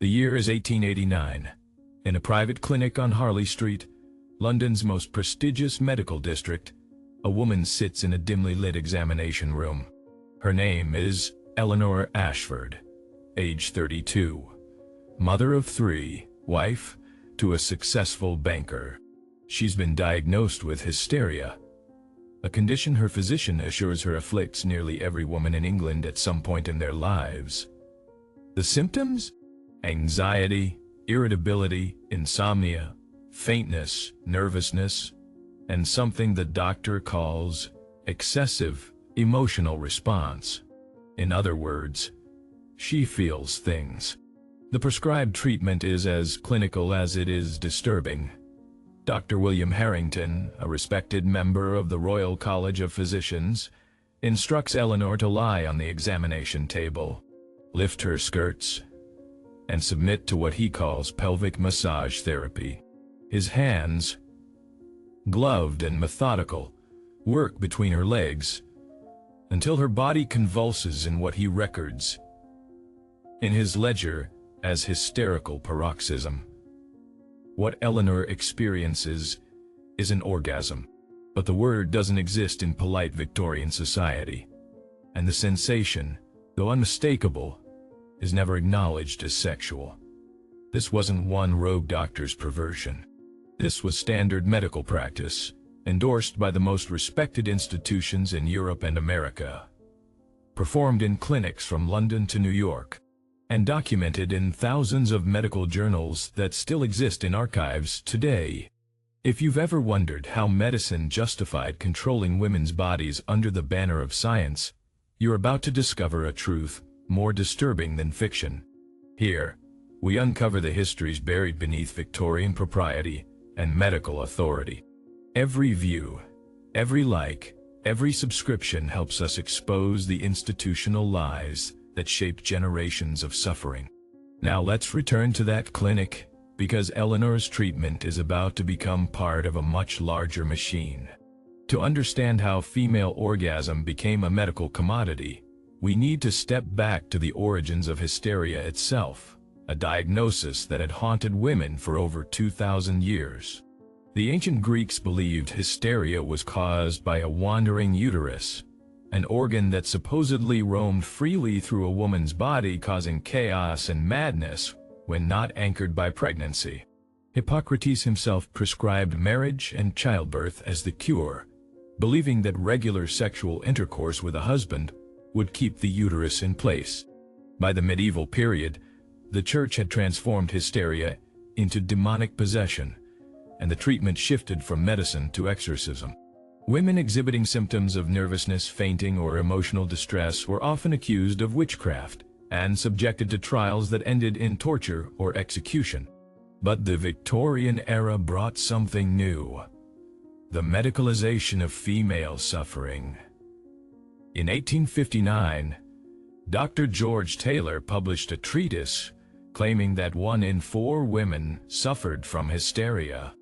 The year is 1889. In a private clinic on Harley Street, London's most prestigious medical district, a woman sits in a dimly lit examination room. Her name is Eleanor Ashford, age 32, mother of 3, wife to a successful banker. She's been diagnosed with hysteria, a condition her physician assures her afflicts nearly every woman in England at some point in their lives. The symptoms? Anxiety, irritability, insomnia, faintness, nervousness, and something the doctor calls excessive emotional response. In other words, she feels things. The prescribed treatment is as clinical as it is disturbing. Dr. William Harrington, a respected member of the Royal College of Physicians, instructs Eleanor to lie on the examination table, lift her skirts, and submit to what he calls pelvic massage therapy. His hands, gloved and methodical, work between her legs until her body convulses in what he records in his ledger as hysterical paroxysm. What Eleanor experiences is an orgasm, but the word doesn't exist in polite Victorian society, and the sensation, though unmistakable, is never acknowledged as sexual. This wasn't one rogue doctor's perversion. This was standard medical practice, endorsed by the most respected institutions in Europe and America, performed in clinics from London to New York, and documented in thousands of medical journals that still exist in archives today. If you've ever wondered how medicine justified controlling women's bodies under the banner of science, you're about to discover a truth more disturbing than fiction. Here, we uncover the histories buried beneath Victorian propriety and medical authority. Every view, every like, every subscription helps us expose the institutional lies that shaped generations of suffering. Now let's return to that clinic, because Eleanor's treatment is about to become part of a much larger machine. To understand how female orgasm became a medical commodity, we need to step back to the origins of hysteria itself, a diagnosis that had haunted women for over 2,000 years. The ancient Greeks believed hysteria was caused by a wandering uterus, an organ that supposedly roamed freely through a woman's body, causing chaos and madness when not anchored by pregnancy. Hippocrates himself prescribed marriage and childbirth as the cure, believing that regular sexual intercourse with a husband would keep the uterus in place. By the medieval period, the church had transformed hysteria into demonic possession, and the treatment shifted from medicine to exorcism. Women exhibiting symptoms of nervousness, fainting, or emotional distress were often accused of witchcraft and subjected to trials that ended in torture or execution. But the Victorian era brought something new: the medicalization of female suffering. In 1859, Dr. George Taylor published a treatise claiming that 1 in 4 women suffered from hysteria,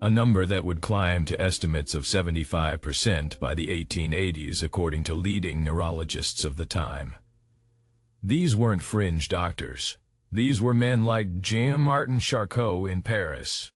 a number that would climb to estimates of 75% by the 1880s, according to leading neurologists of the time. These weren't fringe doctors. These were men like Jean-Martin Charcot in Paris,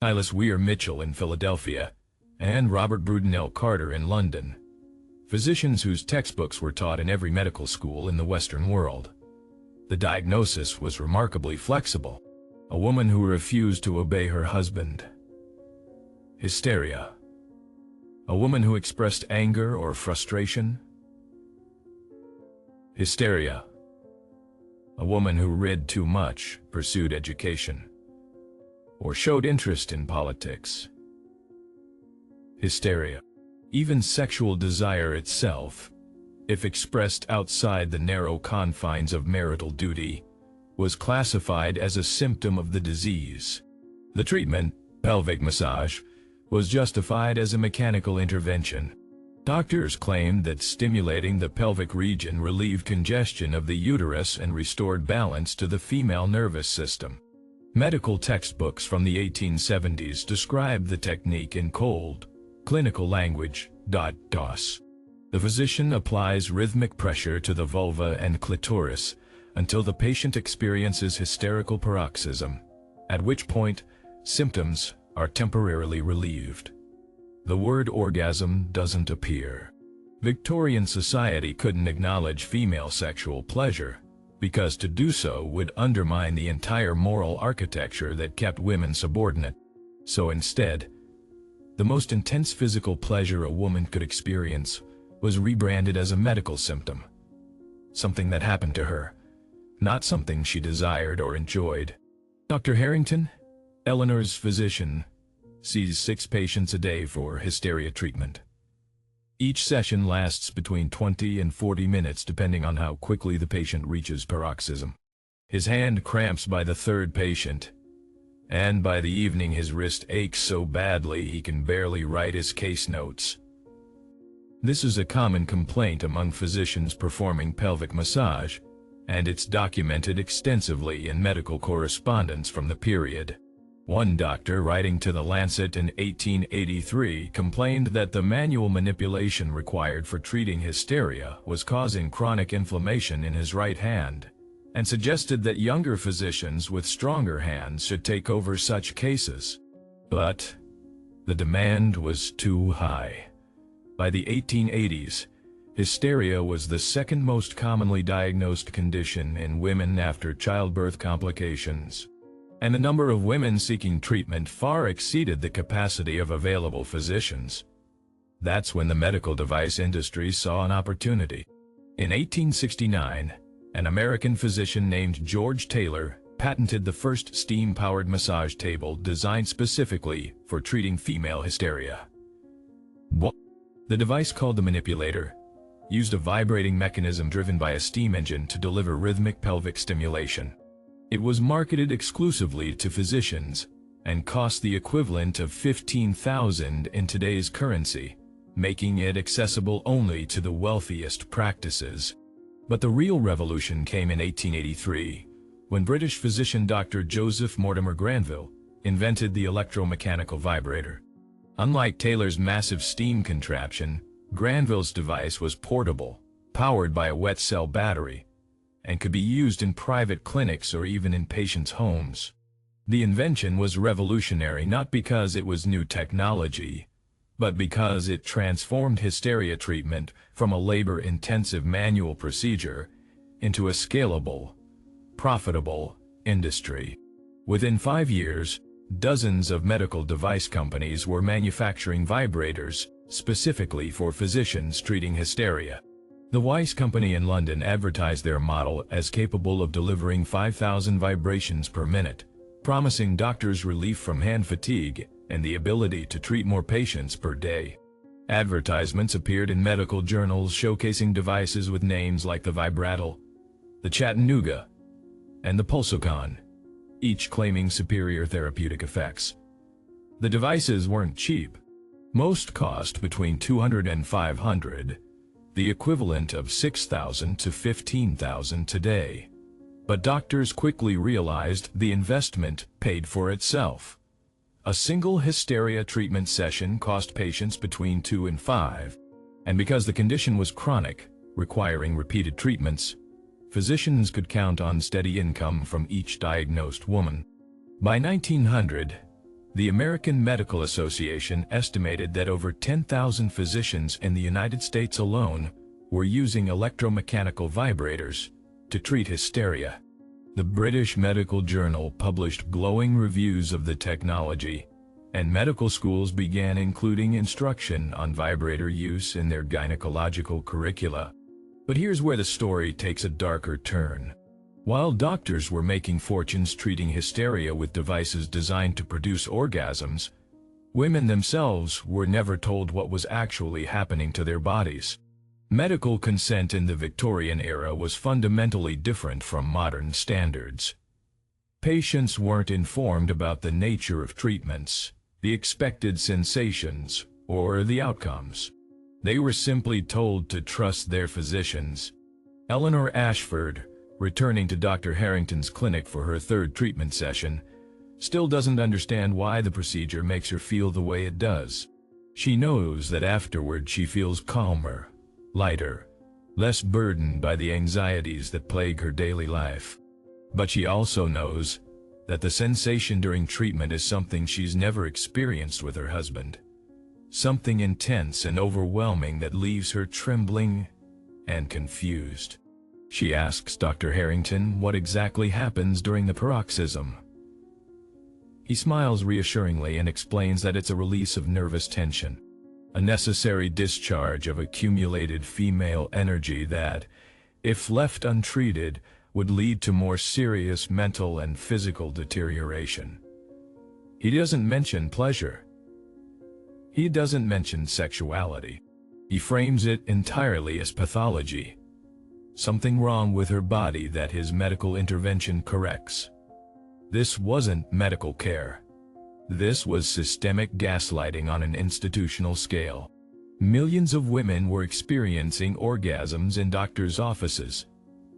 Silas Weir Mitchell in Philadelphia, and Robert Brudenell Carter in London, physicians whose textbooks were taught in every medical school in the Western world. The diagnosis was remarkably flexible: a woman who refused to obey her husband. Hysteria. A woman who expressed anger or frustration. Hysteria. A woman who read too much, pursued education, or showed interest in politics. Hysteria. Even sexual desire itself, if expressed outside the narrow confines of marital duty, was classified as a symptom of the disease. The treatment, pelvic massage, was justified as a mechanical intervention. Doctors claimed that stimulating the pelvic region relieved congestion of the uterus and restored balance to the female nervous system. Medical textbooks from the 1870s described the technique in cold, clinical language. The physician applies rhythmic pressure to the vulva and clitoris, until the patient experiences hysterical paroxysm, at which point symptoms are temporarily relieved. The word orgasm doesn't appear. Victorian society couldn't acknowledge female sexual pleasure, because to do so would undermine the entire moral architecture that kept women subordinate. So instead, the most intense physical pleasure a woman could experience was rebranded as a medical symptom. Something that happened to her, not something she desired or enjoyed. Dr. Harrington, Eleanor's physician, sees 6 patients a day for hysteria treatment. Each session lasts between 20 and 40 minutes depending on how quickly the patient reaches paroxysm. His hand cramps by the 3rd patient, and by the evening his wrist aches so badly he can barely write his case notes. This is a common complaint among physicians performing pelvic massage, and it's documented extensively in medical correspondence from the period. One doctor, writing to The Lancet in 1883, complained that the manual manipulation required for treating hysteria was causing chronic inflammation in his right hand, and suggested that younger physicians with stronger hands should take over such cases. But the demand was too high. By the 1880s, hysteria was the 2nd most commonly diagnosed condition in women after childbirth complications, and the number of women seeking treatment far exceeded the capacity of available physicians. That's when the medical device industry saw an opportunity. In 1869, an American physician named George Taylor patented the first steam-powered massage table designed specifically for treating female hysteria. The device, called the manipulator, used a vibrating mechanism driven by a steam engine to deliver rhythmic pelvic stimulation. It was marketed exclusively to physicians and cost the equivalent of $15,000 in today's currency, making it accessible only to the wealthiest practices. But the real revolution came in 1883, when British physician Dr. Joseph Mortimer Granville invented the electromechanical vibrator. Unlike Taylor's massive steam contraption, Granville's device was portable, powered by a wet cell battery, and could be used in private clinics or even in patients' homes. The invention was revolutionary not because it was new technology, but because it transformed hysteria treatment from a labor-intensive manual procedure into a scalable, profitable industry. Within 5 years, dozens of medical device companies were manufacturing vibrators specifically for physicians treating hysteria. The Weiss Company in London advertised their model as capable of delivering 5,000 vibrations per minute, promising doctors relief from hand fatigue and the ability to treat more patients per day. Advertisements appeared in medical journals showcasing devices with names like the Vibratal, the Chattanooga, and the Pulsocon, each claiming superior therapeutic effects. The devices weren't cheap. Most cost between $200 and $500, the equivalent of $6,000 to $15,000 today. But doctors quickly realized the investment paid for itself. A single hysteria treatment session cost patients between $2 and $5, and because the condition was chronic, requiring repeated treatments, physicians could count on steady income from each diagnosed woman. By 1900, the American Medical Association estimated that over 10,000 physicians in the United States alone were using electromechanical vibrators to treat hysteria. The British Medical Journal published glowing reviews of the technology, and medical schools began including instruction on vibrator use in their gynecological curricula. But here's where the story takes a darker turn. While doctors were making fortunes treating hysteria with devices designed to produce orgasms, women themselves were never told what was actually happening to their bodies. Medical consent in the Victorian era was fundamentally different from modern standards. Patients weren't informed about the nature of treatments, the expected sensations, or the outcomes. They were simply told to trust their physicians. Eleanor Ashford, returning to Dr. Harrington's clinic for her 3rd treatment session, still doesn't understand why the procedure makes her feel the way it does. She knows that afterward she feels calmer, lighter, less burdened by the anxieties that plague her daily life. But she also knows that the sensation during treatment is something she's never experienced with her husband. Something intense and overwhelming that leaves her trembling and confused. She asks Dr. Harrington what exactly happens during the paroxysm. He smiles reassuringly and explains that it's a release of nervous tension, a necessary discharge of accumulated female energy that, if left untreated, would lead to more serious mental and physical deterioration. He doesn't mention pleasure. He doesn't mention sexuality. He frames it entirely as pathology, something wrong with her body that his medical intervention corrects. This wasn't medical care. This was systemic gaslighting on an institutional scale. Millions of women were experiencing orgasms in doctors' offices,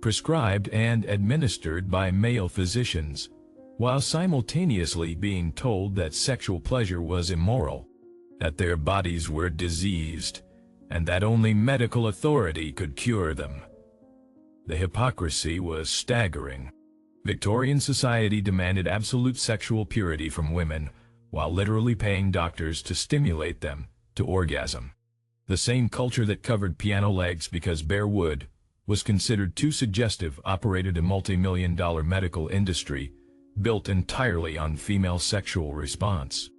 prescribed and administered by male physicians, while simultaneously being told that sexual pleasure was immoral, that their bodies were diseased, and that only medical authority could cure them. The hypocrisy was staggering. Victorian society demanded absolute sexual purity from women, while literally paying doctors to stimulate them to orgasm. The same culture that covered piano legs because bare wood was considered too suggestive operated a multi-million-dollar medical industry built entirely on female sexual response.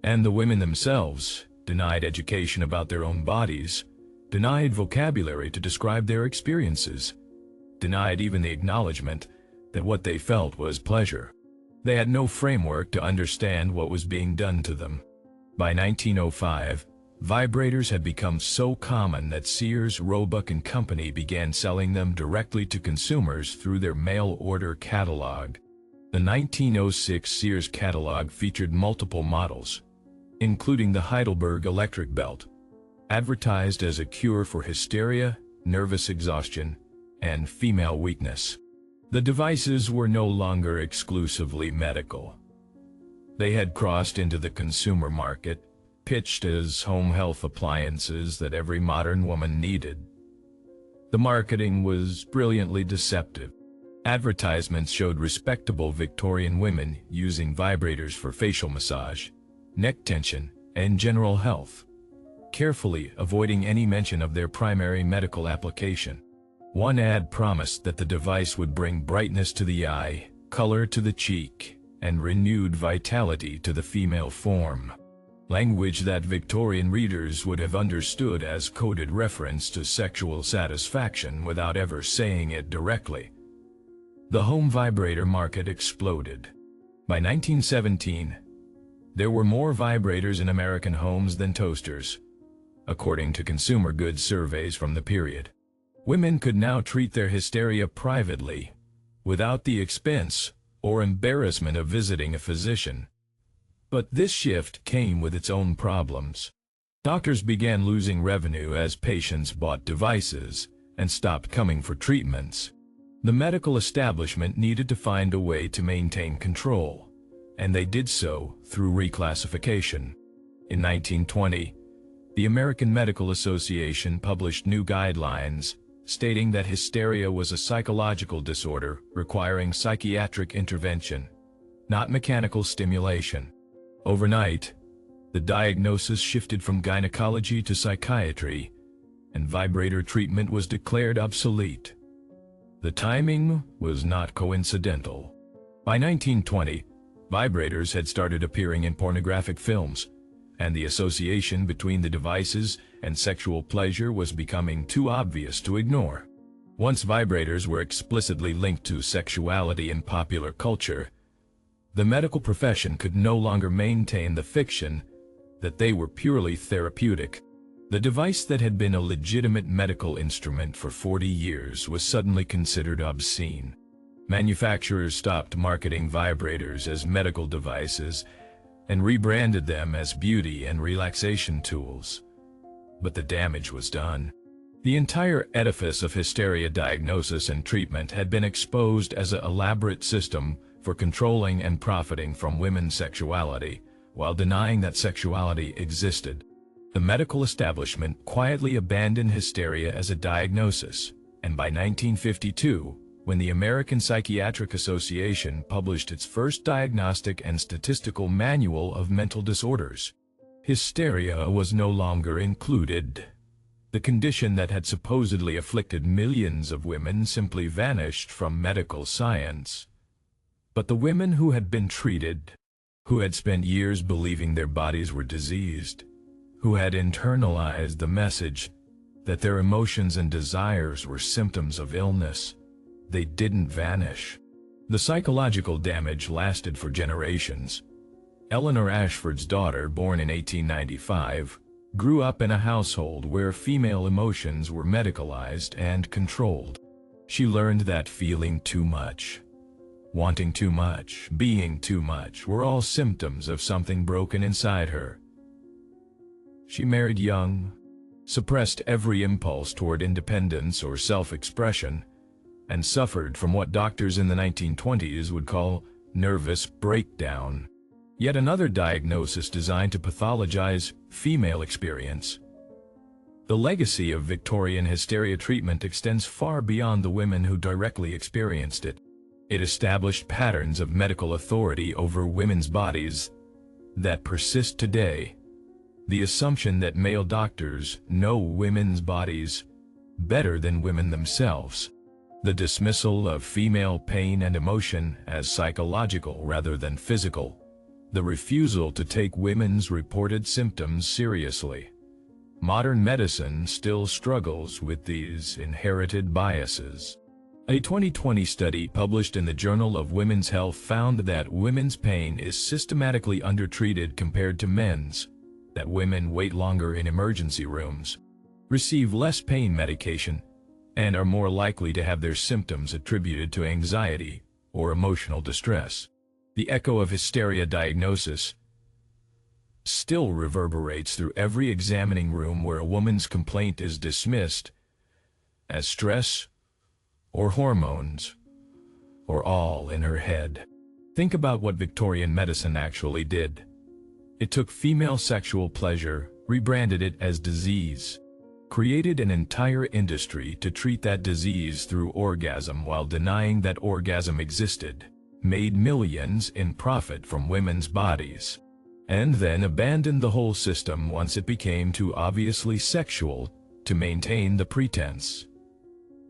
And the women themselves, denied education about their own bodies, denied vocabulary to describe their experiences, denied even the acknowledgement that what they felt was pleasure. They had no framework to understand what was being done to them. By 1905, vibrators had become so common that Sears, Roebuck and Company began selling them directly to consumers through their mail-order catalog. The 1906 Sears catalog featured multiple models, including the Heidelberg electric belt, advertised as a cure for hysteria, nervous exhaustion, and female weakness. The devices were no longer exclusively medical. They had crossed into the consumer market, pitched as home health appliances that every modern woman needed. The marketing was brilliantly deceptive. Advertisements showed respectable Victorian women using vibrators for facial massage, neck tension, and general health, carefully avoiding any mention of their primary medical application. One ad promised that the device would bring brightness to the eye, color to the cheek, and renewed vitality to the female form. Language that Victorian readers would have understood as coded reference to sexual satisfaction without ever saying it directly. The home vibrator market exploded. By 1917, there were more vibrators in American homes than toasters, according to consumer goods surveys from the period. Women could now treat their hysteria privately, without the expense or embarrassment of visiting a physician. But this shift came with its own problems. Doctors began losing revenue as patients bought devices and stopped coming for treatments. The medical establishment needed to find a way to maintain control, and they did so through reclassification. In 1920, the American Medical Association published new guidelines stating that hysteria was a psychological disorder requiring psychiatric intervention, not mechanical stimulation. Overnight, the diagnosis shifted from gynecology to psychiatry, and vibrator treatment was declared obsolete. The timing was not coincidental. By 1920, vibrators had started appearing in pornographic films, and the association between the devices and sexual pleasure was becoming too obvious to ignore. Once vibrators were explicitly linked to sexuality in popular culture, the medical profession could no longer maintain the fiction that they were purely therapeutic. The device that had been a legitimate medical instrument for 40 years was suddenly considered obscene. Manufacturers stopped marketing vibrators as medical devices and rebranded them as beauty and relaxation tools. But the damage was done. The entire edifice of hysteria diagnosis and treatment had been exposed as an elaborate system for controlling and profiting from women's sexuality, while denying that sexuality existed. The medical establishment quietly abandoned hysteria as a diagnosis, and by 1952, when the American Psychiatric Association published its first diagnostic and statistical manual of mental disorders, hysteria was no longer included. The condition that had supposedly afflicted millions of women simply vanished from medical science. But the women who had been treated, who had spent years believing their bodies were diseased, who had internalized the message that their emotions and desires were symptoms of illness, they didn't vanish. The psychological damage lasted for generations. Eleanor Ashford's daughter, born in 1895, grew up in a household where female emotions were medicalized and controlled. She learned that feeling too much, wanting too much, being too much were all symptoms of something broken inside her. She married young, suppressed every impulse toward independence or self-expression, and suffered from what doctors in the 1920s would call nervous breakdown. Yet another diagnosis designed to pathologize female experience. The legacy of Victorian hysteria treatment extends far beyond the women who directly experienced it. It established patterns of medical authority over women's bodies that persist today. The assumption that male doctors know women's bodies better than women themselves. The dismissal of female pain and emotion as psychological rather than physical. The refusal to take women's reported symptoms seriously. Modern medicine still struggles with these inherited biases. A 2020 study published in the Journal of Women's Health found that women's pain is systematically undertreated compared to men's, that women wait longer in emergency rooms, receive less pain medication, and are more likely to have their symptoms attributed to anxiety or emotional distress. The echo of hysteria diagnosis still reverberates through every examining room where a woman's complaint is dismissed as stress or hormones, or all in her head. Think about what Victorian medicine actually did. It took female sexual pleasure, rebranded it as disease, created an entire industry to treat that disease through orgasm while denying that orgasm existed, made millions in profit from women's bodies, and then abandoned the whole system once it became too obviously sexual to maintain the pretense.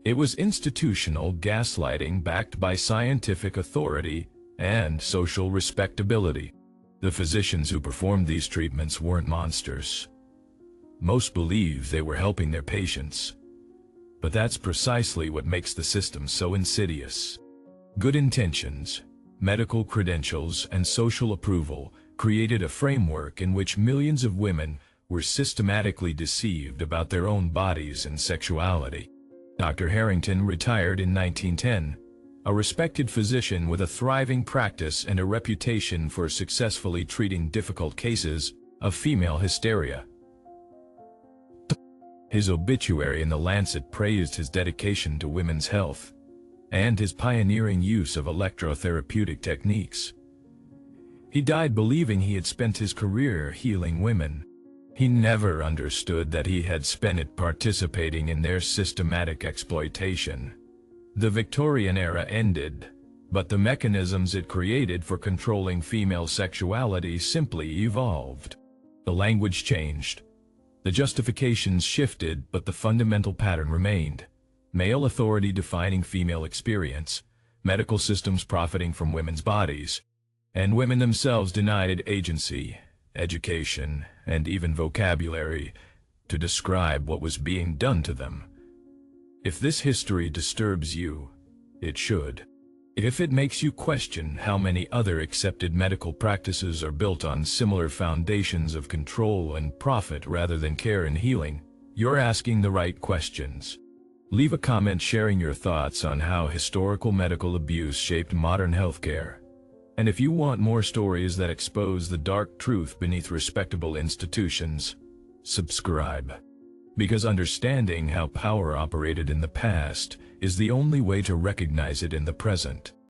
It was institutional gaslighting backed by scientific authority and social respectability. The physicians who performed these treatments weren't monsters. Most believed they were helping their patients. But that's precisely what makes the system so insidious. Good intentions, medical credentials, and social approval created a framework in which millions of women were systematically deceived about their own bodies and sexuality. Dr. Harrington retired in 1910, a respected physician with a thriving practice and a reputation for successfully treating difficult cases of female hysteria. His obituary in The Lancet praised his dedication to women's health and his pioneering use of electrotherapeutic techniques. He died believing he had spent his career healing women. He never understood that he had spent it participating in their systematic exploitation. The Victorian era ended, but the mechanisms it created for controlling female sexuality simply evolved. The language changed. The justifications shifted, but the fundamental pattern remained. Male authority defining female experience, medical systems profiting from women's bodies, and women themselves denied agency, education, and even vocabulary to describe what was being done to them. If this history disturbs you, it should. If it makes you question how many other accepted medical practices are built on similar foundations of control and profit rather than care and healing, you're asking the right questions. Leave a comment sharing your thoughts on how historical medical abuse shaped modern healthcare. And if you want more stories that expose the dark truth beneath respectable institutions, subscribe. Because understanding how power operated in the past is the only way to recognize it in the present.